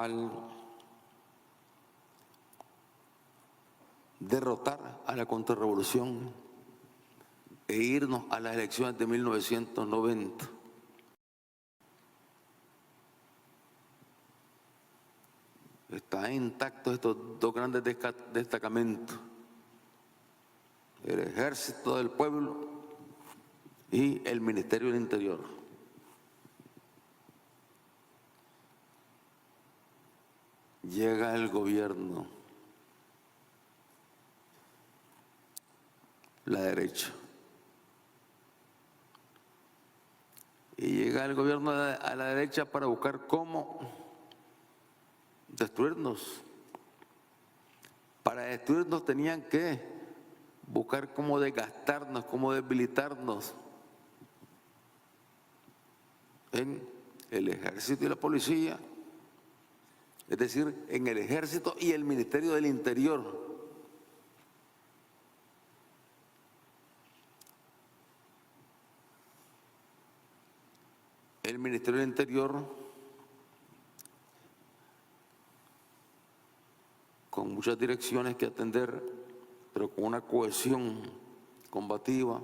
al derrotar a la contrarrevolución e irnos a las elecciones de 1990. Están intactos estos dos grandes destacamentos, el Ejército del Pueblo y el Ministerio del Interior. Llega el gobierno, la derecha, y llega el gobierno a la derecha para buscar cómo destruirnos. Para destruirnos tenían que buscar cómo desgastarnos, cómo debilitarnos en el Ejército y la Policía, es decir, en el Ejército y el Ministerio del Interior. El Ministerio del Interior, con muchas direcciones que atender, pero con una cohesión combativa,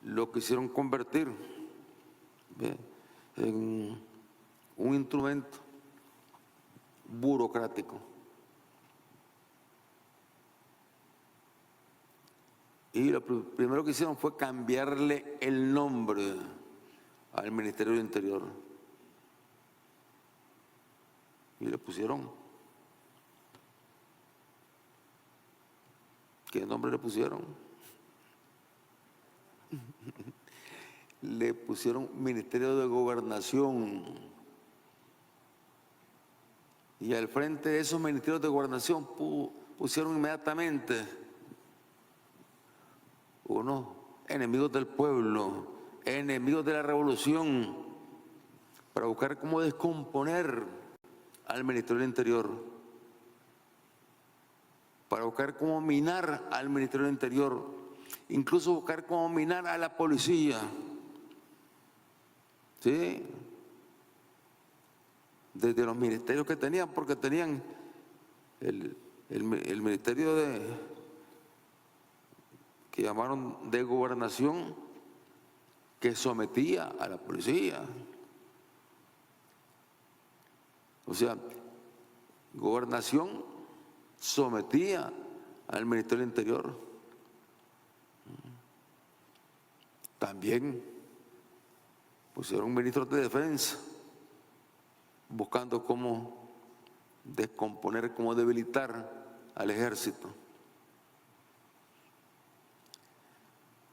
lo quisieron convertir en un instrumento burocrático. Y lo primero que hicieron fue cambiarle el nombre al Ministerio del Interior. Y le pusieron, ¿qué nombre le pusieron? Le pusieron Ministerio de Gobernación. Y al frente de esos ministerios de gobernación pusieron inmediatamente unos enemigos del pueblo, enemigos de la revolución, para buscar cómo descomponer al Ministerio del Interior, para buscar cómo minar al Ministerio del Interior, incluso buscar cómo minar a la policía. ¿Sí? Desde los ministerios que tenían, porque tenían el ministerio que llamaron de gobernación, que sometía a la policía. O sea, gobernación sometía al Ministerio del Interior. También pusieron ministros de defensa, buscando cómo descomponer, cómo debilitar al ejército.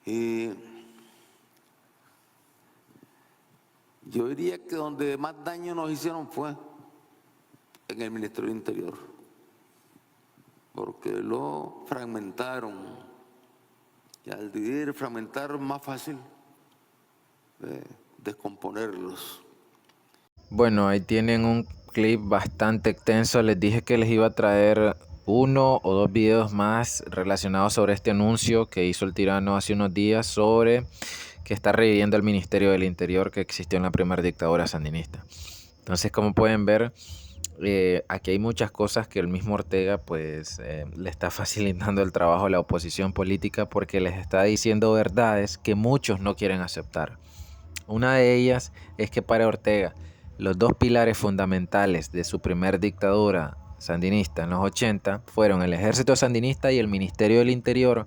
Y yo diría que donde más daño nos hicieron fue en el Ministerio del Interior, porque lo fragmentaron, y al dividir, fragmentar, más fácil descomponerlos. Bueno, ahí tienen un clip bastante extenso. Les dije que les iba a traer 1 o 2 videos más relacionados sobre este anuncio que hizo el tirano hace unos días sobre que está reviviendo el Ministerio del Interior que existió en la primera dictadura sandinista. Entonces, como pueden ver, aquí hay muchas cosas que el mismo Ortega pues le está facilitando el trabajo a la oposición política, porque les está diciendo verdades que muchos no quieren aceptar. Una de ellas es que para Ortega los dos pilares fundamentales de su primer dictadura sandinista en los 80 fueron el ejército sandinista y el Ministerio del Interior,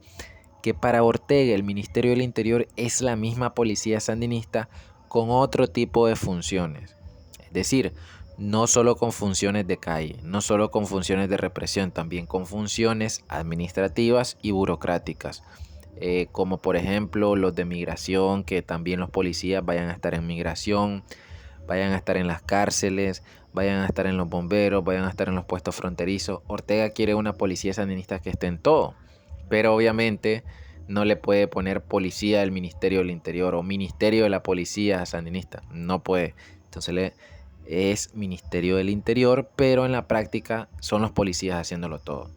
que para Ortega el Ministerio del Interior es la misma policía sandinista con otro tipo de funciones. Es decir, no solo con funciones de calle, no solo con funciones de represión, también con funciones administrativas y burocráticas. Como por ejemplo los de migración, que también los policías vayan a estar en migración, vayan a estar en las cárceles, vayan a estar en los bomberos, vayan a estar en los puestos fronterizos. Ortega quiere una policía sandinista que esté en todo, pero obviamente no le puede poner policía del Ministerio del Interior o Ministerio de la Policía Sandinista, no puede. Entonces es Ministerio del Interior, pero en la práctica son los policías haciéndolo todo.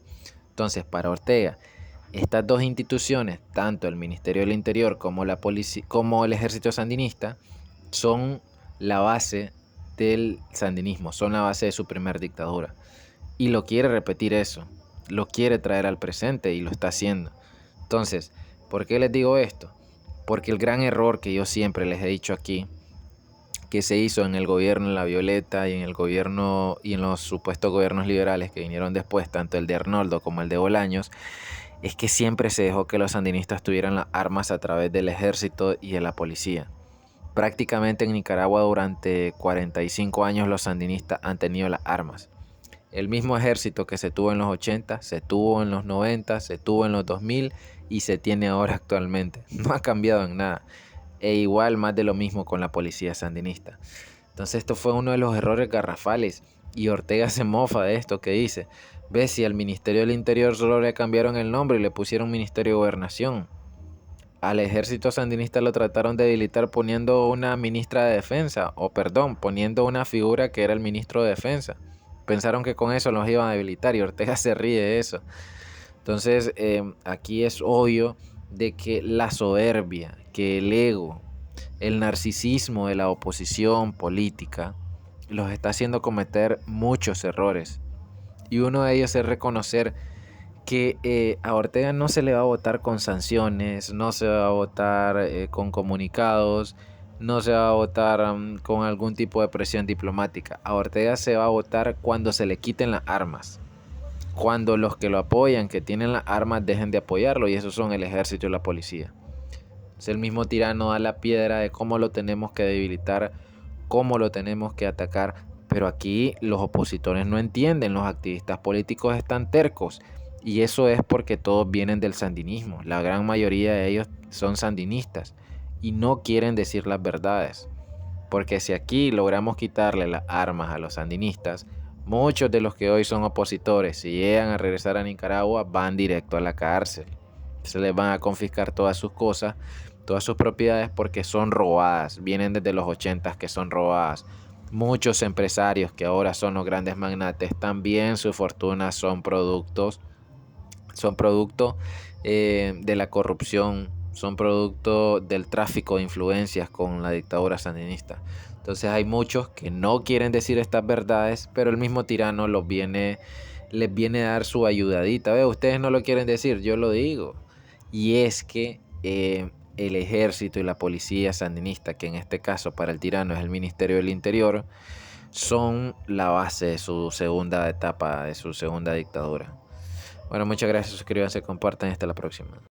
Entonces, para Ortega, estas dos instituciones, tanto el Ministerio del Interior como la policía, como el Ejército Sandinista, son la base del sandinismo, son la base de su primer dictadura. Y lo quiere repetir eso, lo quiere traer al presente y lo está haciendo. Entonces, ¿por qué les digo esto? Porque el gran error que yo siempre les he dicho aquí, que se hizo en el gobierno de la Violeta y en el gobierno y en los supuestos gobiernos liberales que vinieron después, tanto el de Arnoldo como el de Bolaños, es que siempre se dejó que los sandinistas tuvieran las armas a través del ejército y de la policía. Prácticamente en Nicaragua durante 45 años los sandinistas han tenido las armas. El mismo ejército que se tuvo en los 80, se tuvo en los 90, se tuvo en los 2000 y se tiene ahora actualmente. No ha cambiado en nada. E igual más de lo mismo con la policía sandinista. Entonces esto fue uno de los errores garrafales y Ortega se mofa de esto que dice. Ves, si al Ministerio del Interior solo le cambiaron el nombre y le pusieron Ministerio de Gobernación. Al ejército sandinista lo trataron de debilitar poniendo una ministra de defensa, poniendo una figura que era el ministro de defensa. Pensaron que con eso los iban a debilitar y Ortega se ríe de eso. Entonces aquí es obvio de que la soberbia, que el ego, el narcisismo de la oposición política los está haciendo cometer muchos errores. Y uno de ellos es reconocer que a Ortega no se le va a votar con sanciones, no se va a votar con comunicados, no se va a votar con algún tipo de presión diplomática. A Ortega se va a votar cuando se le quiten las armas. Cuando los que lo apoyan, que tienen las armas, dejen de apoyarlo, y esos son el ejército y la policía. Es el mismo tirano da la piedra de cómo lo tenemos que debilitar, cómo lo tenemos que atacar, pero aquí los opositores no entienden, los activistas políticos están tercos, y eso es porque todos vienen del sandinismo. La gran mayoría de ellos son sandinistas y no quieren decir las verdades, porque si aquí logramos quitarle las armas a los sandinistas, muchos de los que hoy son opositores, si llegan a regresar a Nicaragua, van directo a la cárcel. Se les van a confiscar todas sus cosas, todas sus propiedades, porque son robadas. Vienen desde los 80 que son robadas. Muchos empresarios que ahora son los grandes magnates, también sus fortunas son producto de la corrupción, son producto del tráfico de influencias con la dictadura sandinista. Entonces hay muchos que no quieren decir estas verdades, pero el mismo tirano les viene a dar su ayudadita. Ve, ustedes no lo quieren decir, yo lo digo. Y es que el ejército y la policía sandinista, que en este caso para el tirano es el Ministerio del Interior, son la base de su segunda etapa, de su segunda dictadura. Bueno, muchas gracias, suscríbanse, compartan y hasta la próxima.